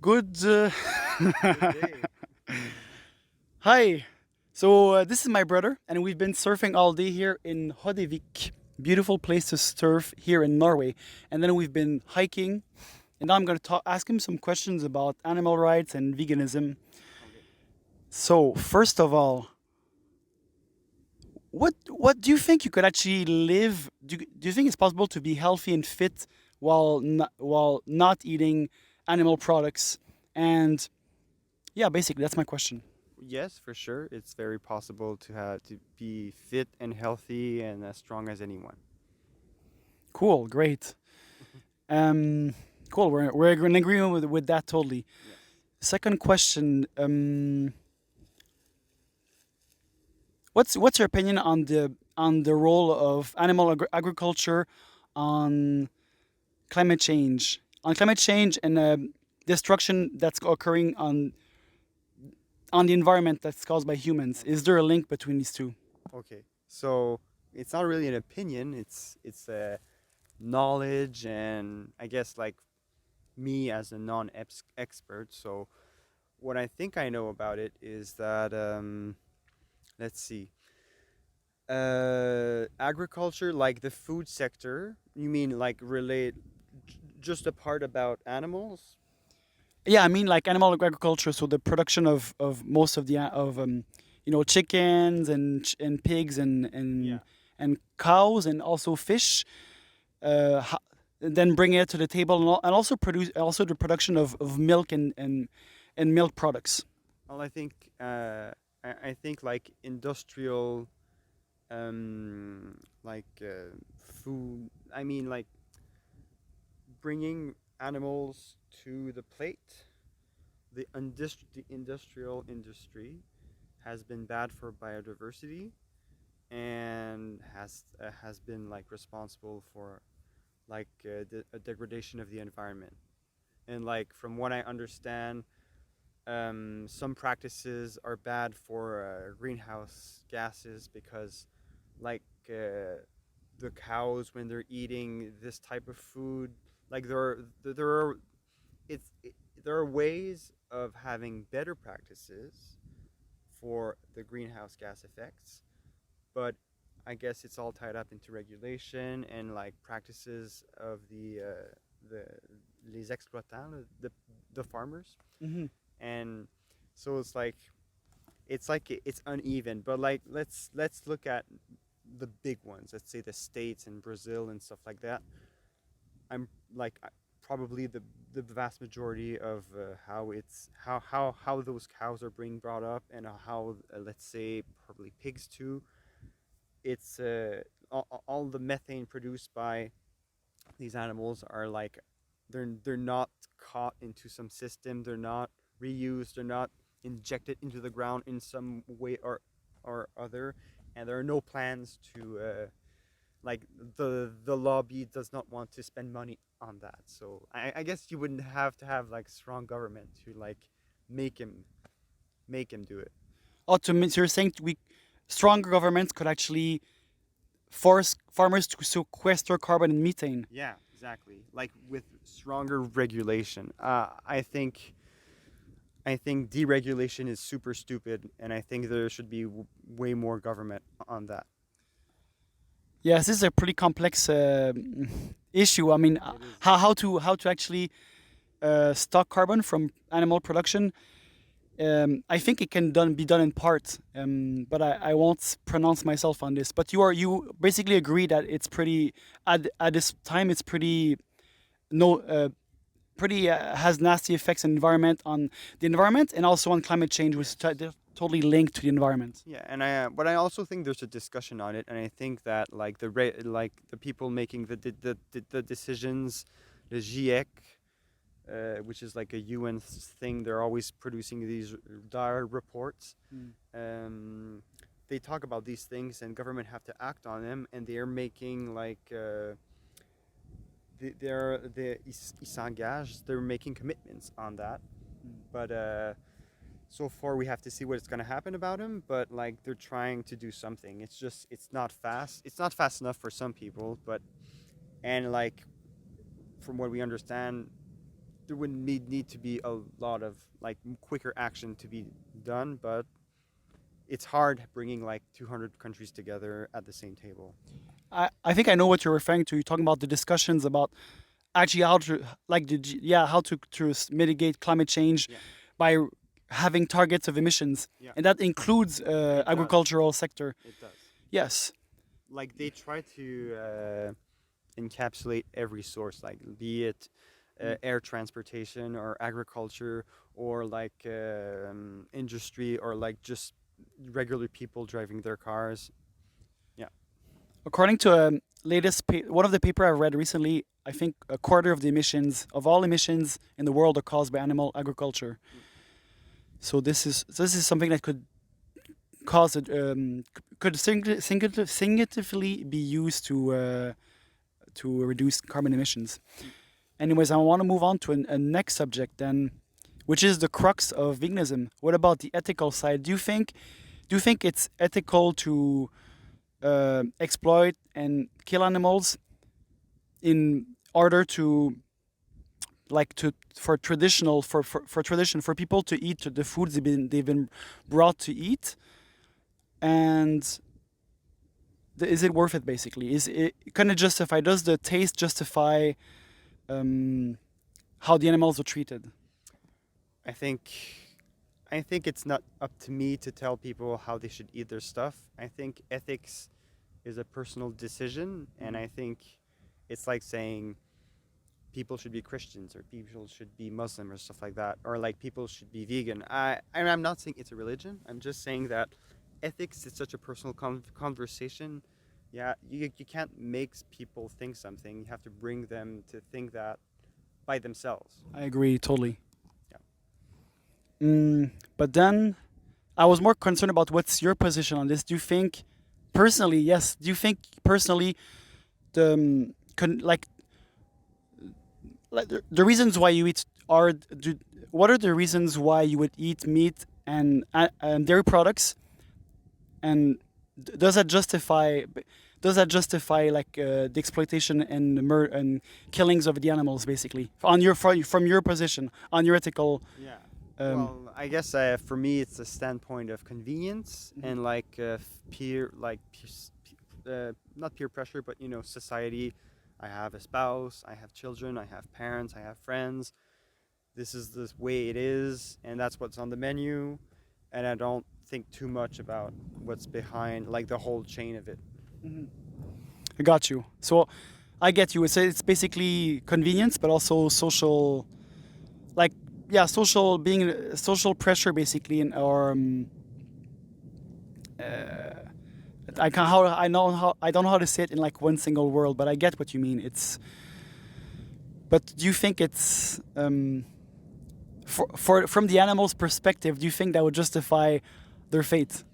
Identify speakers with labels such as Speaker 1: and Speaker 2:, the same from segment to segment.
Speaker 1: Good.
Speaker 2: Good day.
Speaker 1: Hi. So this is my brother, and we've been surfing all day here in Hodevik. Beautiful place to surf here in Norway. And then we've been hiking, and now I'm going to ask him some questions about animal rights and veganism.
Speaker 2: Okay.
Speaker 1: So first of all, what do you think you could actually live? Do you think it's possible to be healthy and fit while not eating animal products? And yeah, basically that's my question.
Speaker 2: Yes, for sure. It's very possible to be fit and healthy and as strong as anyone.
Speaker 1: Cool, great. Um, cool. We're in agreement with that totally.
Speaker 2: Yes.
Speaker 1: Second question. What's your opinion on the role of animal agriculture on climate change? On climate change and destruction that's occurring on the environment that's caused by humans.
Speaker 2: Okay.
Speaker 1: Is there a link between these two?
Speaker 2: Okay. So it's not really an opinion. It's a knowledge, and I guess like me as a non-expert. So what I think I know about it is that let's see. Agriculture, like the food sector. You mean like relate just a part about animals?
Speaker 1: Yeah, I mean like animal agriculture, so the production of most of the chickens and pigs
Speaker 2: Yeah.
Speaker 1: and cows and also fish. Then bring it to the table and also produce also the production of milk and milk products.
Speaker 2: Well, I think I think like industrial food. I mean like bringing animals to the plate. The industrial industry has been bad for biodiversity and has been like responsible for a degradation of the environment. And like from what I understand, some practices are bad for greenhouse gases because like the cows when they're eating this type of food, like there are it's it, there are ways of having better practices for the greenhouse gas effects, but I guess it's all tied up into regulation and like practices of the les exploitants, the farmers.
Speaker 1: Hmm.
Speaker 2: And so it's uneven, but like let's look at the big ones. Let's say the states and Brazil and stuff like that. I'm like probably the vast majority of how those cows are being brought up and how let's say probably pigs too. It's all the methane produced by these animals are like they're not caught into some system. They're not reused. They're not injected into the ground in some way or other. And there are no plans to like the lobby does not want to spend money on that. So I guess you wouldn't have to have like strong government to like make him make him do it.
Speaker 1: So you're saying we stronger governments could actually force farmers to sequester carbon and methane.
Speaker 2: Yeah, exactly. Like with stronger regulation. I think deregulation is super stupid, and I think there should be way more government on that.
Speaker 1: Yes, this is a pretty complex issue. I mean,
Speaker 2: It is.
Speaker 1: how to actually stock carbon from animal production. I think it can be done in part, but I won't pronounce myself on this. But you basically agree that it's pretty at this time it's pretty no pretty has nasty effects on the environment and also on climate change, which is
Speaker 2: Yes.
Speaker 1: totally linked to the environment.
Speaker 2: Yeah, and but I also think there's a discussion on it, and I think that like like the people making the decisions, the GIEC, which is like a UN thing, they're always producing these dire reports.
Speaker 1: Mm.
Speaker 2: Um, they talk about these things, and government have to act on them, and they're making like ils s'engagent. They're making commitments on that, but so far we have to see what's going to happen about him, but like they're trying to do something. It's just it's not fast enough for some people, but and like from what we understand there would need to be a lot of like quicker action to be done, but it's hard bringing like 200 countries together at the same table.
Speaker 1: I think I know what you're referring to. You're talking about the discussions about actually how to like yeah, how to mitigate climate change
Speaker 2: Yeah,
Speaker 1: by having targets of emissions,
Speaker 2: yeah,
Speaker 1: and that includes
Speaker 2: it does.
Speaker 1: agricultural sector.
Speaker 2: It does.
Speaker 1: Yes.
Speaker 2: Like they try to encapsulate every source, like be it
Speaker 1: Mm.
Speaker 2: air transportation or agriculture or like industry or like just regular people driving their cars. Yeah.
Speaker 1: According to one of the paper I read recently, I think a quarter of the emissions of all emissions in the world are caused by animal agriculture.
Speaker 2: Mm.
Speaker 1: So this is something that could cause it could significantly be used to reduce carbon emissions.
Speaker 2: Mm.
Speaker 1: Anyways, I want to move on to a next subject then, which is the crux of veganism. What about the ethical side? Do you think it's ethical to exploit and kill animals in order to like to for traditional for tradition for people to eat the foods they've been brought to eat, and is it worth it basically? Is it kind of justify? Does the taste justify um, how the animals are treated?
Speaker 2: I think I think it's not up to me to tell people how they should eat their stuff. I think ethics is a personal decision, and I think it's like saying people should be Christians or people should be Muslim or stuff like that, or like people should be vegan. I'm not saying it's a religion. I'm just saying that ethics is such a personal conversation. Yeah, you can't make people think something. You have to bring them to think that by themselves.
Speaker 1: I agree totally.
Speaker 2: Yeah.
Speaker 1: But then I was more concerned about what's your position on this. Do you think personally, yes, do you think personally the like the reasons why you eat what are the reasons why you would eat meat and dairy products, and does that justify like the exploitation and and killings of the animals basically on your from your position on your ethical
Speaker 2: Yeah.
Speaker 1: um,
Speaker 2: Well, I guess for me it's a standpoint of convenience
Speaker 1: mhm.
Speaker 2: and like not peer pressure, but society. I have a spouse, I have children, I have parents, I have friends. This is the way it is, and that's what's on the menu. And I don't think too much about what's behind, like the whole chain of it.
Speaker 1: Mhm. I got you. So I get you. It's basically convenience, but also social, like yeah, social being social pressure basically, in or uh, I can how I know how I don't know how to say it in like one single word, but I get what you mean. But do you think it's for from the animal's perspective? Do you think that would justify their fate?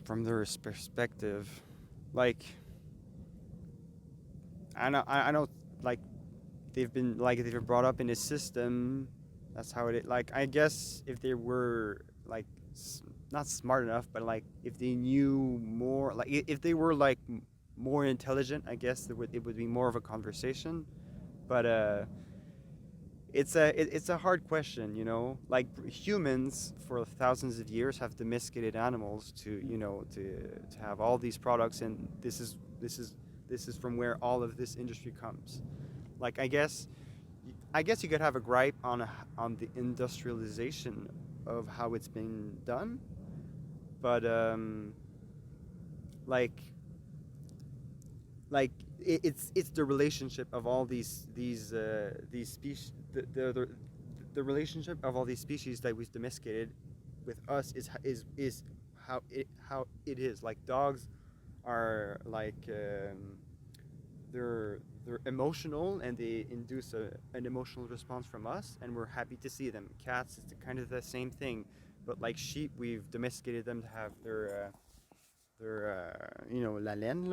Speaker 2: From their perspective, like I know, like they've been brought up in a system. That's how it is. Like I guess if they were like not smart enough, but like if they knew more, like if they were like more intelligent, I guess it would be more of a conversation. But it's a hard question, Like humans for thousands of years have domesticated animals to to have all these products, and this is from where all of this industry comes. Like I guess you could have a gripe on the industrialization of how it's been done, but like it's the relationship of all these species, the relationship of all these species that we've domesticated with us is how it is. Like dogs are like they're emotional, and they induce an emotional response from us, and we're happy to see them. Cats is kind of the same thing, but like sheep, we've domesticated them to have their la laine,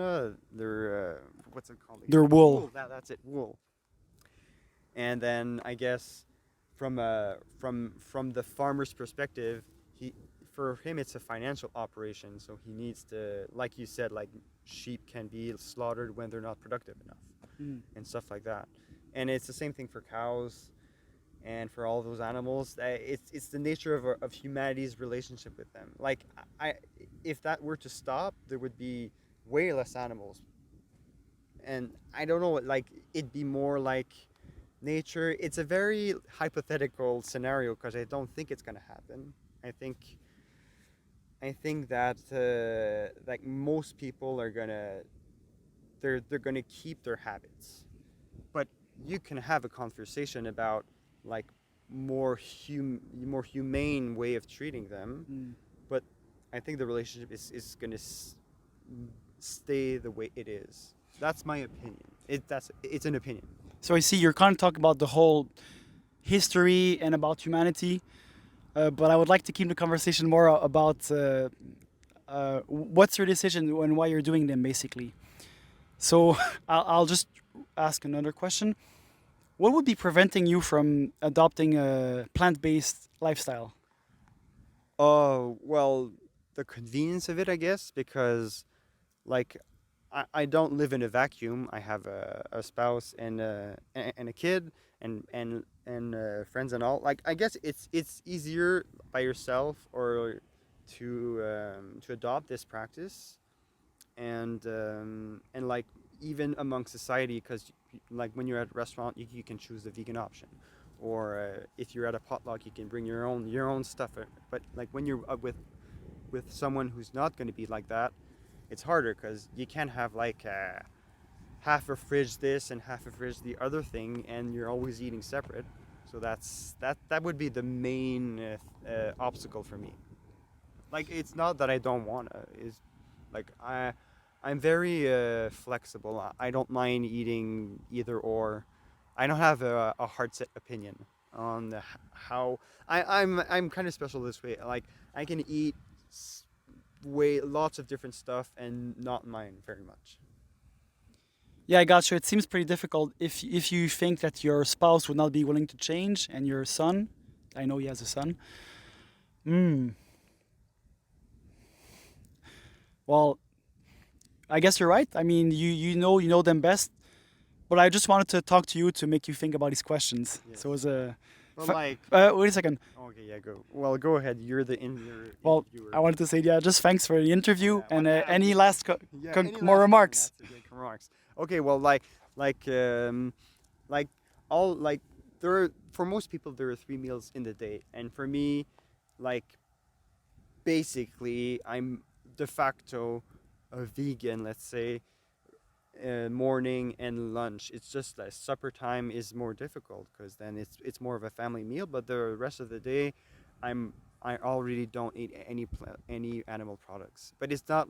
Speaker 2: their what's it called
Speaker 1: Their
Speaker 2: again?
Speaker 1: wool.
Speaker 2: Wool. That's it, wool. And then I guess from the farmer's perspective, he for him it's a financial operation, so he needs to, like you said, like sheep can be slaughtered when they're not productive enough
Speaker 1: Mm.
Speaker 2: and stuff like that. And it's the same thing for cows and for all those animals. It's the nature of humanity's relationship with them. Like if that were to stop, there would be way less animals. And I don't know, like it'd be more like nature. It's a very hypothetical scenario because I don't think it's gonna happen. I think I think that like most people are gonna they're gonna keep their habits, but you can have a conversation about like more humane way of treating them.
Speaker 1: Mm.
Speaker 2: But I think the relationship is gonna stay the way it is. That's my opinion. It's an opinion.
Speaker 1: So I see you're kind of talking about the whole history and about humanity, but I would like to keep the conversation more about what's your decision and why you're doing them, basically. So I'll just ask another question. What would be preventing you from adopting a plant-based lifestyle?
Speaker 2: Oh, well, the convenience of it, I guess, because like I don't live in a vacuum. I have a spouse and a kid and friends and all. Like I guess it's easier by yourself or to adopt this practice and like even among society because like when you're at a restaurant you can choose the vegan option or if you're at a potluck you can bring your own stuff but like when you're with someone who's not going to be like that it's harder because you can't have like half a fridge this and half a fridge the other thing and you're always eating separate so that would be the main obstacle for me like it's not that I don't want to is like I'm very flexible. I don't mind eating either or. I don't have a hard set opinion on how I'm kind of special this way. Like I can eat way lots of different stuff and not mind very much.
Speaker 1: Yeah, I got you. It seems pretty difficult if you think that your spouse would not be willing to change and your son, I know he has a son. Hmm. Well, I guess you're right. I mean, you know them best, but I just wanted to talk to you to make you think about these questions.
Speaker 2: Yes.
Speaker 1: So it was a.
Speaker 2: But like,
Speaker 1: Wait a second.
Speaker 2: okay, yeah, go. Well, go ahead. You're the
Speaker 1: Well,
Speaker 2: interviewer.
Speaker 1: I wanted to say yeah, just thanks for the interview
Speaker 2: Yeah,
Speaker 1: and
Speaker 2: well, yeah,
Speaker 1: any last
Speaker 2: yeah, any
Speaker 1: more
Speaker 2: last
Speaker 1: remarks.
Speaker 2: thing, that's okay, remarks. Okay, well, like like all like there are for most people there are 3 meals in the day, and for me, like basically I'm de facto a vegan. Let's say morning and lunch. It's just that supper time is more difficult because then it's more of a family meal. But the rest of the day, I already don't eat any animal products. But it's not.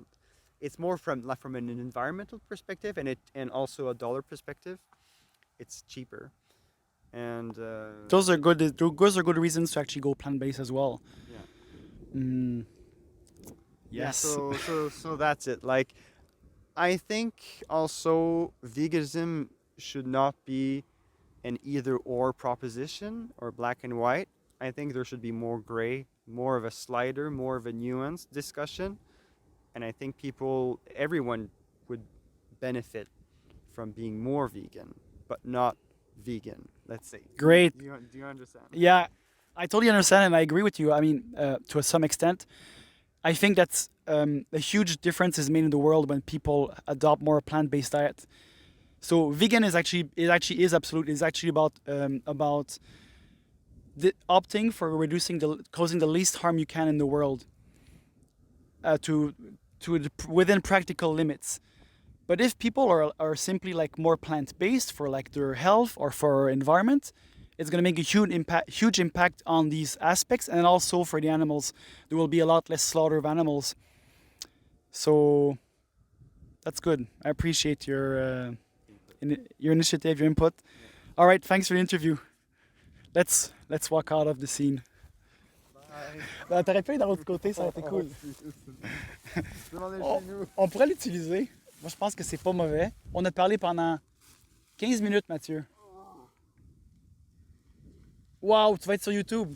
Speaker 2: It's more from like from an environmental perspective and also a dollar perspective. It's cheaper and
Speaker 1: Those are good. Those are good reasons to actually go plant based as well.
Speaker 2: yeah.
Speaker 1: Mm,
Speaker 2: Yeah,
Speaker 1: yes.
Speaker 2: so that's it. Like I think also veganism should not be an either or proposition or black and white. I think there should be more gray, more of a slider, more of a nuanced discussion. And I think everyone would benefit from being more vegan, but not vegan, let's say.
Speaker 1: Great.
Speaker 2: Do you understand?
Speaker 1: Yeah, I totally understand and I agree with you. I mean, to some extent, I think that's a huge difference is made in the world when people adopt more plant-based diet. So vegan is absolute is actually about opting for reducing causing the least harm you can in the world to within practical limits. But if people are simply like more plant-based for like their health or for environment, it's going to make a huge impact on these aspects and also for the animals. There will be a lot less slaughter of animals. So that's good. I appreciate your initiative, your input.
Speaker 2: Yeah.
Speaker 1: All right, thanks for the interview. Let's walk out of the scene.
Speaker 2: Bye.
Speaker 1: T'aurais pu aller dans l'autre côté, ça aurait été cool.
Speaker 2: Demandez
Speaker 1: On,
Speaker 2: chez nous.
Speaker 1: on pourrait l'utiliser. Moi, je pense que c'est pas mauvais. On a parlé pendant 15 minutes, Mathieu. Wow, tu vas être sur YouTube.